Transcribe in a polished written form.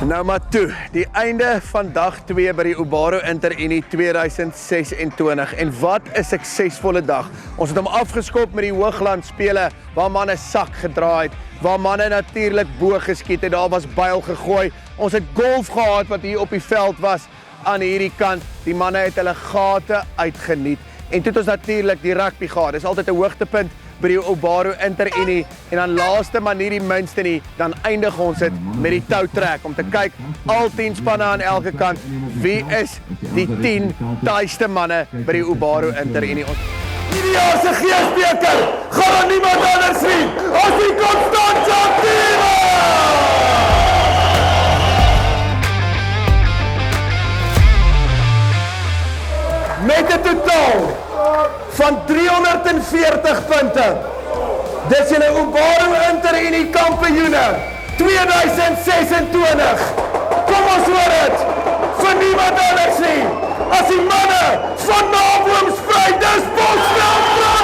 Nou maar toe, die einde van dag 2 by die Ubaro Interunie 2026 en wat 'n suksesvolle dag. Ons het hom afgeskop met die Hoogland spele waar manne sak gedraai het, waar manne natuurlik bo geskiet het, daar was byl gegooi. Ons het golf gehad wat hier op die veld was aan hierdie kant. Die manne het hulle gate uitgeniet. En toe het ons natuurlik die rugby gehad. Dis altyd 'n hoogtepunt by die Ubaro Interunie en dan laaste maar nie die minste nie, dan eindig ons dit met die toutrek om te kyk al 10 spanne aan elke kant. Wie is die 10 taaiste manne by die Ubaro Interunie? Hierdie jaar se Geesbeker gaan aan niemand anders nie as die Constantia Tiere! Met 'n totaal van 340 punte. Dis julle Ubaro Interunie kampioene 2026. Kom ons hoor dit vir niemand anders nie as die manne van Naboomsvlei, dis Bosveld.